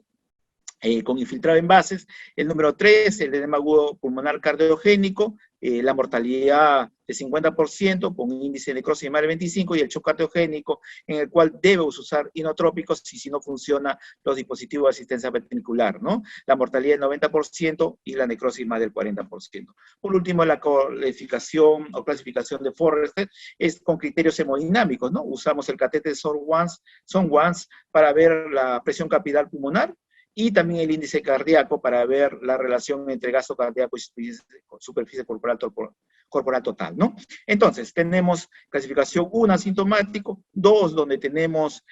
con infiltrado en bases, el número 3, el edema agudo pulmonar cardiogénico, la mortalidad de 50% con un índice de necrosis de más de 25 y el shock cardiogénico en el cual debemos usar inotrópicos si no funciona los dispositivos de asistencia ventricular, ¿no? La mortalidad del 90% y la necrosis más del 40%. Por último, la clasificación de Forrester es con criterios hemodinámicos, ¿no? Usamos el catéter SON-1 para ver la presión capilar pulmonar, y también el índice cardíaco para ver la relación entre gasto cardíaco y superficie corporal total, ¿no? Entonces, tenemos clasificación 1, asintomático, 2, donde tenemos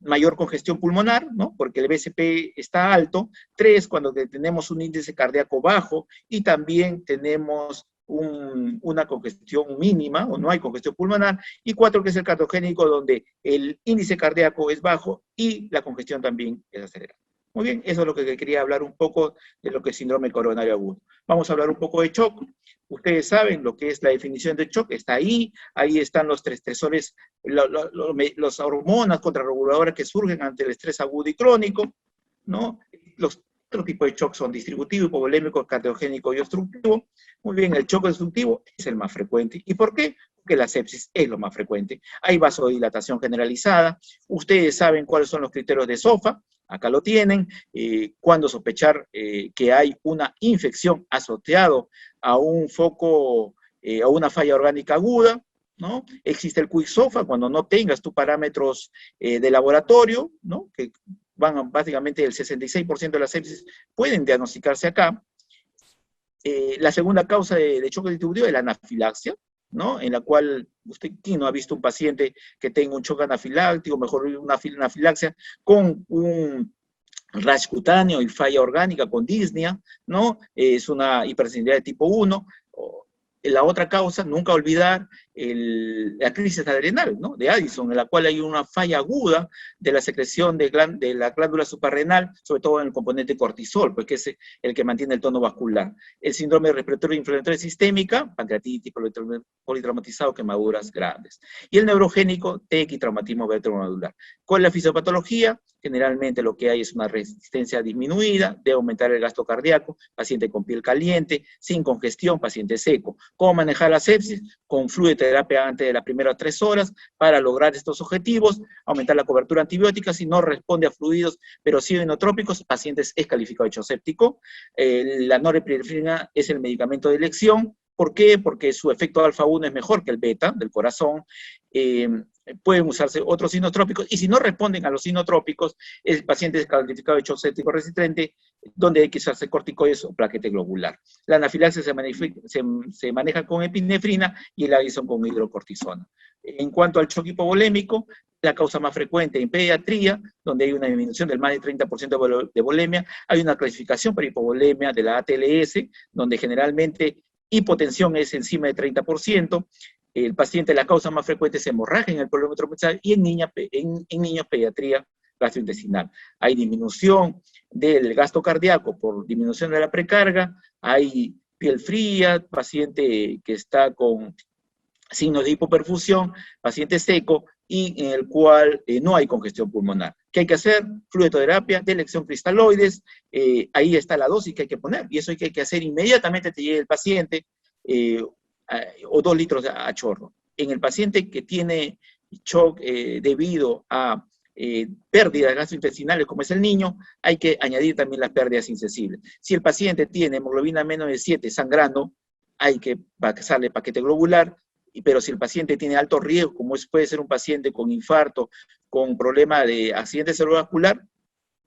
mayor congestión pulmonar, ¿no? Porque el BCP está alto, 3, cuando tenemos un índice cardíaco bajo, y también tenemos una congestión mínima, o no hay congestión pulmonar, y 4, que es el cardiogénico, donde el índice cardíaco es bajo y la congestión también es acelerada. Muy bien, eso es lo que quería hablar un poco de lo que es síndrome coronario agudo. Vamos a hablar un poco de shock. Ustedes saben lo que es la definición de shock, está ahí están los estresores, las hormonas contrarreguladoras que surgen ante el estrés agudo y crónico, ¿no? Otro tipo de shock son distributivo, hipovolémico, cardiogénico y obstructivo. Muy bien, el shock obstructivo es el más frecuente. ¿Y por qué? Porque la sepsis es lo más frecuente. Hay vasodilatación generalizada. Ustedes saben cuáles son los criterios de SOFA. Acá lo tienen. Cuando sospechar que hay una infección asociado a un foco, a una falla orgánica aguda, ¿no? Existe el QIC-SOFA cuando no tengas tus parámetros de laboratorio, ¿no? Que básicamente el 66% de las sepsis pueden diagnosticarse acá. La segunda causa de shock distributivo es la anafilaxia, ¿no? En la cual, ¿quién no ha visto un paciente que tenga un shock anafiláctico, mejor una anafilaxia, con un rash cutáneo y falla orgánica con disnea, ¿no? Es una hipersensibilidad de tipo 1. La otra causa, nunca olvidar la crisis adrenal, ¿no? De Addison, en la cual hay una falla aguda de la secreción de la glándula suprarrenal, sobre todo en el componente cortisol, porque es el que mantiene el tono vascular. El síndrome respiratorio inflamatorio sistémica, pancreatitis, politraumatizado, quemaduras grandes. Y el neurogénico, TEC y traumatismo ventronodular. Con la fisiopatología, generalmente lo que hay es una resistencia disminuida, de aumentar el gasto cardíaco, paciente con piel caliente, sin congestión, paciente seco. ¿Cómo manejar la sepsis? Con fluidoterapia antes de las primeras 3 horas para lograr estos objetivos, aumentar la cobertura antibiótica. Si no responde a fluidos, pero sí inotrópicos, pacientes es calificado de hecho séptico. La norepinefrina es el medicamento de elección. ¿Por qué? Porque su efecto alfa-1 es mejor que el beta del corazón. Pueden usarse otros sinotrópicos, y si no responden a los sinotrópicos, el paciente es calificado de hecho séptico resistente, donde hay que usarse corticoides o plaquete globular. La anafilaxia se maneja con epinefrina y el Addison con hidrocortisona. En cuanto al shock hipovolémico, la causa más frecuente en pediatría, donde hay una disminución del más de 30% de volemia, hay una clasificación para hipovolemia de la ATLS, donde generalmente hipotensión es encima de 30%, el paciente, la causa más frecuente es hemorragia en el polímetro intestinal, y en niños pediatría gastrointestinal. Hay disminución del gasto cardíaco por disminución de la precarga, hay piel fría, paciente que está con signos de hipoperfusión, paciente seco, y en el cual no hay congestión pulmonar. ¿Qué hay que hacer? Fluidoterapia de elección cristaloides, ahí está la dosis que hay que poner, y eso hay que hacer inmediatamente te llegue el paciente, o 2 litros a chorro. En el paciente que tiene shock debido a pérdidas gastrointestinales, como es el niño, hay que añadir también las pérdidas insensibles. Si el paciente tiene hemoglobina menos de 7 sangrando, hay que pasarle paquete globular, pero si el paciente tiene alto riesgo, como puede ser un paciente con infarto, con problema de accidente cerebrovascular,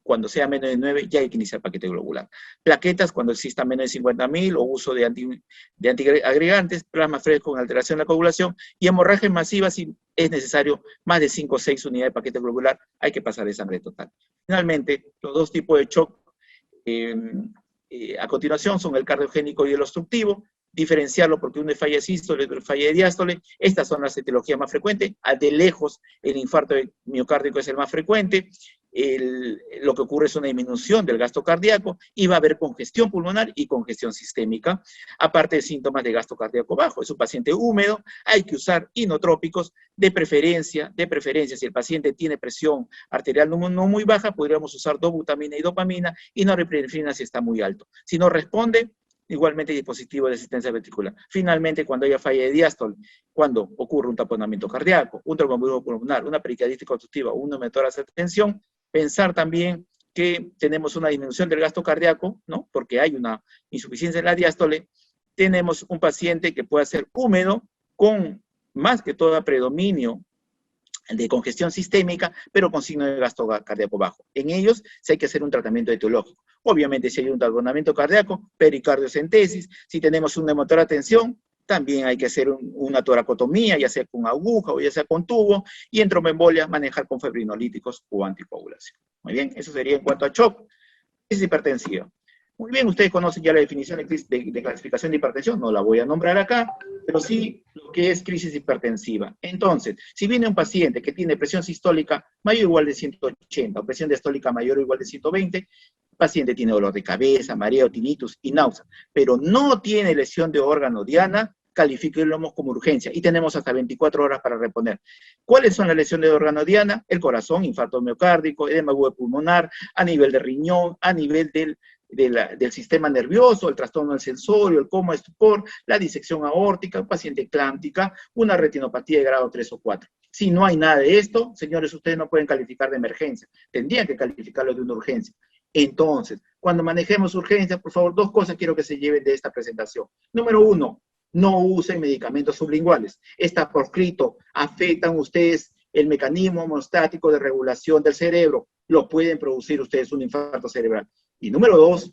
cuando sea menos de 9, ya hay que iniciar paquete globular. Plaquetas, cuando exista menos de 50.000, o uso de antiagregantes, plasma fresco con alteración de la coagulación, y hemorragia masiva, si es necesario más de 5 o 6 unidades de paquete globular, hay que pasar de sangre total. Finalmente, los 2 tipos de shock a continuación son el cardiogénico y el obstructivo. Diferenciarlo porque uno es falla de sístole, otro es falla de diástole. Estas son las etiologías más frecuentes. De lejos, el infarto miocárdico es el más frecuente. Lo que ocurre es una disminución del gasto cardíaco, y va a haber congestión pulmonar y congestión sistémica, aparte de síntomas de gasto cardíaco bajo. Es un paciente húmedo, hay que usar inotrópicos, de preferencia, si el paciente tiene presión arterial no muy baja, podríamos usar dobutamina y dopamina, y norepinefrina si está muy alto. Si no responde, igualmente dispositivo de asistencia ventricular. Finalmente, cuando haya falla de diástole, cuando ocurre un taponamiento cardíaco, un tromboembolismo pulmonar, una pericarditis obstructiva, una metástasis de tensión, pensar también que tenemos una disminución del gasto cardíaco, ¿no? Porque hay una insuficiencia en la diástole. Tenemos un paciente que puede ser húmedo, con más que todo predominio de congestión sistémica, pero con signo de gasto cardíaco bajo. En ellos sí hay que hacer un tratamiento etiológico. Obviamente, si hay un taponamiento cardíaco, pericardiocentesis. Si tenemos una motora tensión, también hay que hacer una toracotomía, ya sea con aguja o ya sea con tubo, y en tromboembolia manejar con fibrinolíticos o anticoagulación. Muy bien, eso sería en cuanto a shock. Crisis hipertensiva. Muy bien, ustedes conocen ya la definición de clasificación de hipertensión, no la voy a nombrar acá, pero sí lo que es crisis hipertensiva. Entonces, si viene un paciente que tiene presión sistólica mayor o igual de 180, o presión diastólica mayor o igual de 120, el paciente tiene dolor de cabeza, mareo, tinnitus y náusea, pero no tiene lesión de órgano diana, califiquemos como urgencia, y tenemos hasta 24 horas para reponer. ¿Cuáles son las lesiones de órgano diana? El corazón, infarto miocárdico, edema agudo pulmonar, a nivel de riñón, a nivel del sistema nervioso, el trastorno del sensorio, el coma, estupor, la disección aórtica, paciente clántica, una retinopatía de grado 3 o 4. Si no hay nada de esto, señores, ustedes no pueden calificar de emergencia, tendrían que calificarlo de una urgencia. Entonces, cuando manejemos urgencia, por favor, 2 cosas quiero que se lleven de esta presentación. Número 1, no usen medicamentos sublinguales. Está proscrito, afectan ustedes el mecanismo homostático de regulación del cerebro, lo pueden producir ustedes un infarto cerebral. Y número 2,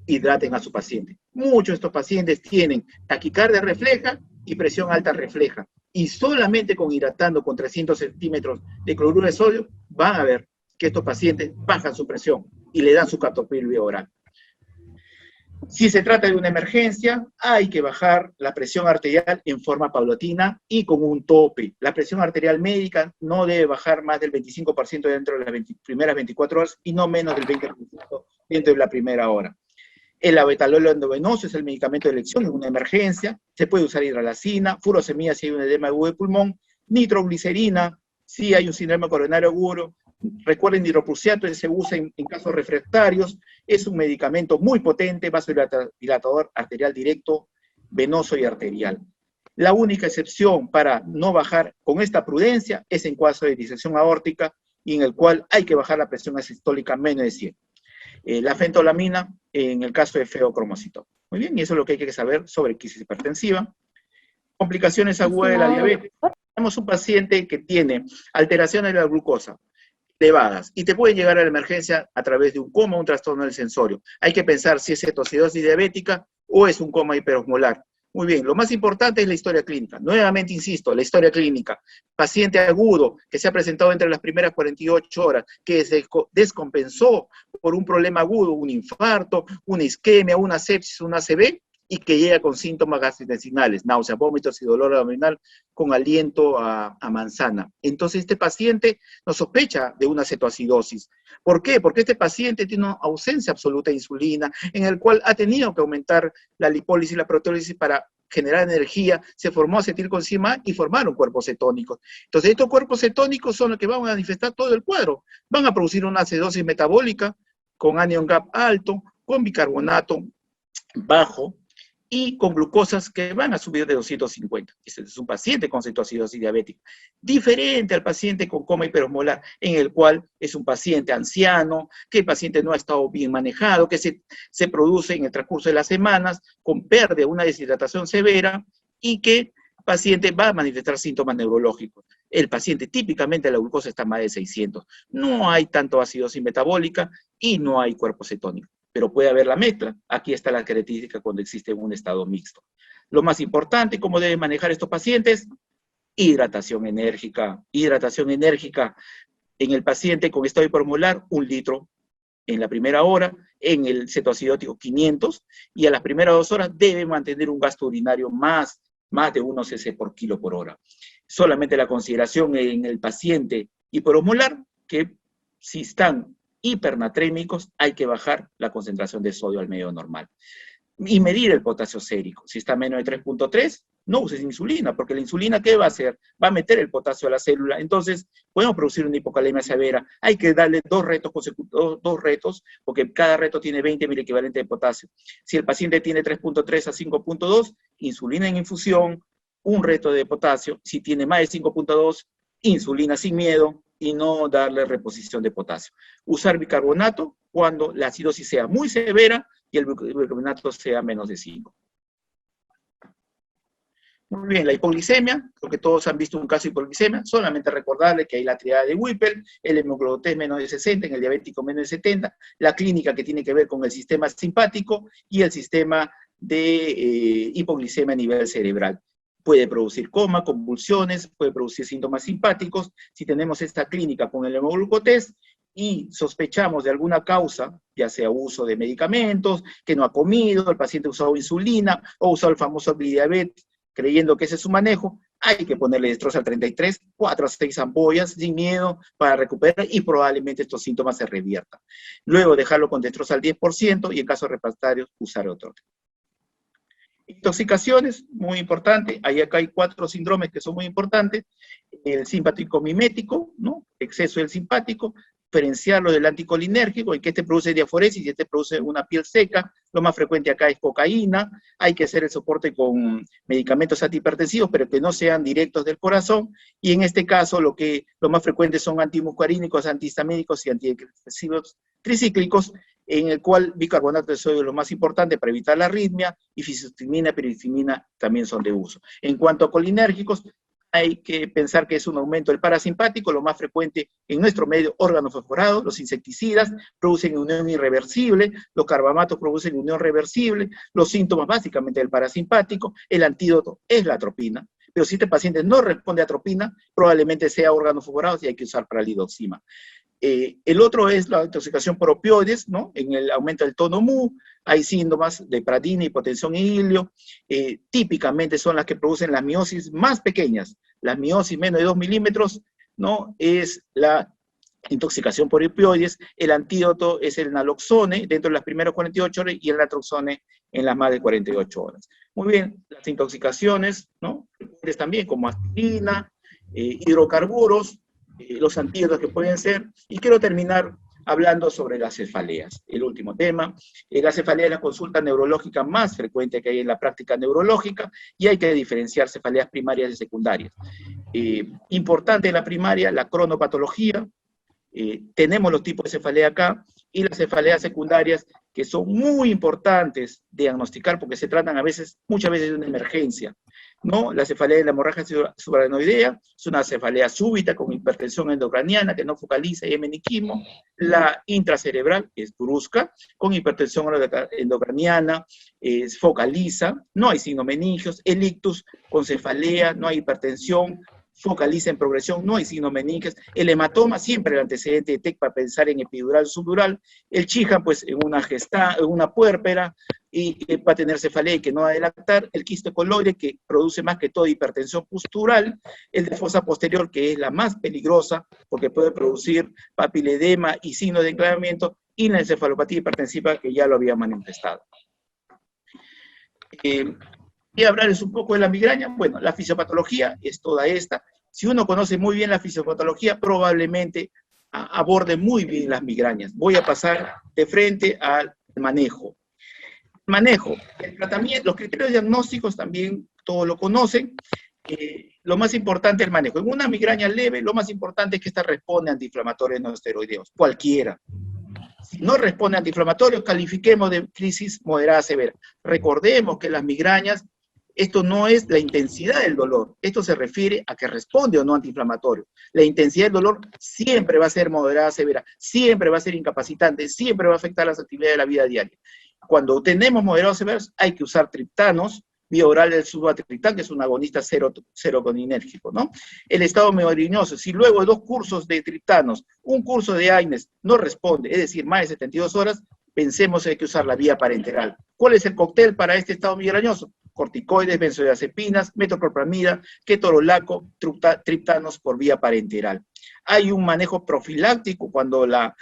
hidraten a su paciente. Muchos de estos pacientes tienen taquicardia refleja y presión alta refleja. Y solamente con hidratando con 300 centímetros de cloruro de sodio, van a ver que estos pacientes bajan su presión y le dan su captopril oral. Si se trata de una emergencia, hay que bajar la presión arterial en forma paulatina y con un tope. La presión arterial médica no debe bajar más del 25% dentro de las primeras 24 horas y no menos del 20% dentro de la primera hora. El abetalol endovenoso es el medicamento de elección en una emergencia. Se puede usar hidralazina, furosemida si hay un edema agudo de pulmón, nitroglicerina si hay un síndrome coronario agudo. Recuerden, hidroprusiato se usa en casos refractarios. Es un medicamento muy potente, vasodilatador arterial directo, venoso y arterial. La única excepción para no bajar con esta prudencia es en caso de disección aórtica y en el cual hay que bajar la presión asistólica menos de 100. La fentolamina en el caso de feocromocitoma. Muy bien, y eso es lo que hay que saber sobre crisis hipertensiva. Complicaciones agudas de la diabetes. Tenemos un paciente que tiene alteraciones de la glucosa elevadas y te puede llegar a la emergencia a través de un coma o un trastorno del sensorio. Hay que pensar si es cetoacidosis diabética o es un coma hiperosmolar. Muy bien, lo más importante es la historia clínica. Nuevamente insisto, la historia clínica. Paciente agudo que se ha presentado entre las primeras 48 horas, que se descompensó por un problema agudo, un infarto, una isquemia, una sepsis, una ACV, y que llega con síntomas gastrointestinales, náuseas, vómitos y dolor abdominal con aliento a manzana. Entonces este paciente nos sospecha de una cetoacidosis. ¿Por qué? Porque este paciente tiene una ausencia absoluta de insulina, en el cual ha tenido que aumentar la lipólisis y la proteólisis para generar energía, se formó acetilcoenzima y formaron cuerpos cetónicos. Entonces estos cuerpos cetónicos son los que van a manifestar todo el cuadro. Van a producir una acidosis metabólica con anion gap alto, con bicarbonato bajo, y con glucosas que van a subir de 250. Este es un paciente con cetoacidosis diabética, diferente al paciente con coma hiperosmolar, en el cual es un paciente anciano, que el paciente no ha estado bien manejado, que se produce en el transcurso de las semanas, con pérdida, una deshidratación severa, y que el paciente va a manifestar síntomas neurológicos. El paciente típicamente la glucosa está más de 600. No hay tanto acidosis metabólica y no hay cuerpo cetónico. Pero puede haber la mezcla. Aquí está la característica cuando existe un estado mixto. Lo más importante, ¿cómo deben manejar estos pacientes? Hidratación enérgica. Hidratación enérgica en el paciente con estado hiperosmolar, 1 litro en la primera hora, en el cetoacidótico 500, y a las primeras 2 horas debe mantener un gasto urinario más de 1 cc por kilo por hora. Solamente la consideración en el paciente hiperosmolar, que si están hipernatrémicos, hay que bajar la concentración de sodio al medio normal. Y medir el potasio sérico. Si está menos de 3.3, no uses insulina, porque la insulina, ¿qué va a hacer? Va a meter el potasio a la célula. Entonces, podemos producir una hipocalemia severa. Hay que darle 2 retos consecutivos, 2 retos, porque cada reto tiene 20 mil equivalentes de potasio. Si el paciente tiene 3.3 a 5.2, insulina en infusión, un reto de potasio. Si tiene más de 5.2, insulina sin miedo, y no darle reposición de potasio. Usar bicarbonato cuando la acidosis sea muy severa y el bicarbonato sea menos de 5. Muy bien, la hipoglicemia, creo que todos han visto un caso de hipoglicemia, solamente recordarle que hay la triada de Whipple, el hemoglobin menos de 60, en el diabético menos de 70, la clínica que tiene que ver con el sistema simpático y el sistema de hipoglicemia a nivel cerebral. Puede producir coma, convulsiones, puede producir síntomas simpáticos. Si tenemos esta clínica con el hemoglucotest y sospechamos de alguna causa, ya sea uso de medicamentos, que no ha comido, el paciente ha usado insulina o ha usado el famoso glidiabet, creyendo que ese es su manejo, hay que ponerle Destrosal 33, 4 a 6 ampollas, sin miedo, para recuperar y probablemente estos síntomas se reviertan. Luego dejarlo con Destrosal 10% y en casos refractarios usar otro. Intoxicaciones, muy importante. Acá hay 4 síndromes que son muy importantes. El simpático mimético, ¿no? Exceso del simpático. Diferenciarlo del anticolinérgico, en que este produce diaforesis y este produce una piel seca. Lo más frecuente acá es cocaína. Hay que hacer el soporte con medicamentos antihipertensivos, pero que no sean directos del corazón. Y en este caso, lo más frecuente son antimuscarínicos, antihistamínicos y antidepresivos tricíclicos, en el cual bicarbonato de sodio es lo más importante para evitar la arritmia, y fisostigmina y piridicimina también son de uso. En cuanto a colinérgicos, hay que pensar que es un aumento del parasimpático, lo más frecuente en nuestro medio, órganos fosforados, los insecticidas producen unión irreversible, los carbamatos producen unión reversible, los síntomas básicamente del parasimpático, el antídoto es la atropina, pero si este paciente no responde a atropina, probablemente sea órganos fosforados y hay que usar paralidoxima. El otro es la intoxicación por opioides, ¿no? En el aumento del tono mu, hay síntomas de pradina, hipotensión y hilio, típicamente son las que producen las miosis más pequeñas, las miosis menos de 2 milímetros, ¿no? Es la intoxicación por opioides, el antídoto es el naloxone dentro de las primeras 48 horas y el natroxone en las más de 48 horas. Muy bien, las intoxicaciones, ¿no? También como aspirina, hidrocarburos, los antídotos que pueden ser, y quiero terminar hablando sobre las cefaleas, el último tema. La cefalea es la consulta neurológica más frecuente que hay en la práctica neurológica, y hay que diferenciar cefaleas primarias y secundarias. Importante en la primaria, la cronopatología, tenemos los tipos de cefalea acá, y las cefaleas secundarias, que son muy importantes diagnosticar, porque se tratan muchas veces de una emergencia, ¿no? La cefalea de la hemorragia subaracnoidea es una cefalea súbita con hipertensión endocraniana que no focaliza y es meniquismo. La intracerebral es brusca, con hipertensión endocraniana, focaliza, no hay signos meningios. El ictus con cefalea, no hay hipertensión, focaliza en progresión, no hay signos meninges. El hematoma, siempre el antecedente de TEC para pensar en epidural, subdural. El Chihan, pues en una puérpera, y va a tener cefalea y que no va a lactar. El quiste coloide, que produce más que todo hipertensión postural. El de fosa posterior, que es la más peligrosa, porque puede producir papiledema y signos de enclavamiento. Y la encefalopatía hipertensiva, que ya lo había manifestado. Y hablarles un poco de la migraña. Bueno, la fisiopatología es toda esta. Si uno conoce muy bien la fisiopatología, probablemente aborde muy bien las migrañas. Voy a pasar de frente al manejo. Manejo, el tratamiento, los criterios diagnósticos también todos lo conocen. Lo más importante es el manejo. En una migraña leve, lo más importante es que esta responde a antiinflamatorios no esteroideos, cualquiera. Si no responde a antiinflamatorios, califiquemos de crisis moderada severa. Recordemos que las migrañas, esto no es la intensidad del dolor, esto se refiere a que responde o no antiinflamatorio. La intensidad del dolor siempre va a ser moderada severa, siempre va a ser incapacitante, siempre va a afectar las actividades de la vida diaria. Cuando tenemos moderados severos, hay que usar triptanos, vía oral del subatriptán, que es un agonista serotoninérgico, ¿no? El estado membranoso, si luego de 2 cursos de triptanos, un curso de AINES no responde, es decir, más de 72 horas, pensemos que hay que usar la vía parenteral. ¿Cuál es el cóctel para este estado migrañoso? Corticoides, benzodiazepinas, metoclopramida, ketorolaco, triptanos por vía parenteral. Hay un manejo profiláctico cuando la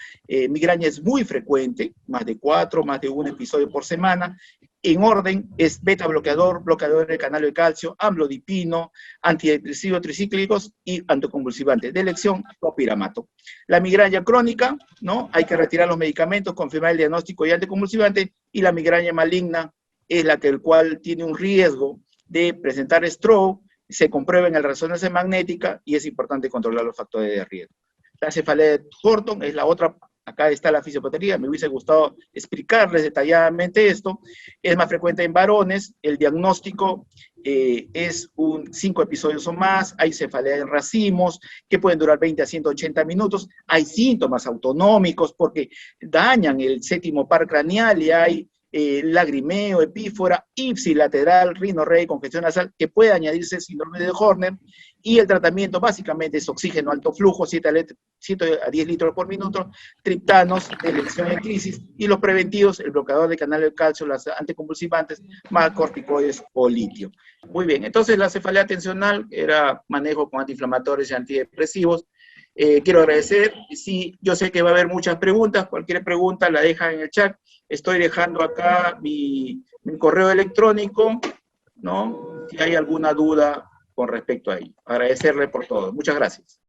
migraña es muy frecuente, más de 4, más de 1 episodio por semana. En orden es beta bloqueador, bloqueador del canal de calcio, amlodipino, antidepresivos tricíclicos y anticonvulsivantes. De elección, topiramato. La migraña crónica, ¿no? Hay que retirar los medicamentos, confirmar el diagnóstico y anticonvulsivante. Y la migraña maligna es la que el cual tiene un riesgo de presentar stroke, se comprueba en la resonancia magnética y es importante controlar los factores de riesgo. La cefalea de Thornton es la otra. Acá está la fisiopatología, me hubiese gustado explicarles detalladamente esto. Es más frecuente en varones, el diagnóstico es 5 episodios o más, hay cefalea en racimos, que pueden durar 20 a 180 minutos, hay síntomas autonómicos porque dañan el séptimo par craneal y hay lagrimeo, epífora, ipsilateral, rinorrea y congestión nasal, que puede añadirse síndrome de Horner, y el tratamiento básicamente es oxígeno alto flujo, 7 a 10 litros por minuto, triptanos, de elección en crisis, y los preventivos, el bloqueador de canal del calcio, las anticonvulsivantes, más corticoides o litio. Muy bien, entonces la cefalea tensional era manejo con antiinflamatorios y antidepresivos. Quiero agradecer, sí, yo sé que va a haber muchas preguntas, cualquier pregunta la dejan en el chat, estoy dejando acá mi correo electrónico, ¿no? Si hay alguna duda con respecto a ello. Agradecerle por todo. Muchas gracias.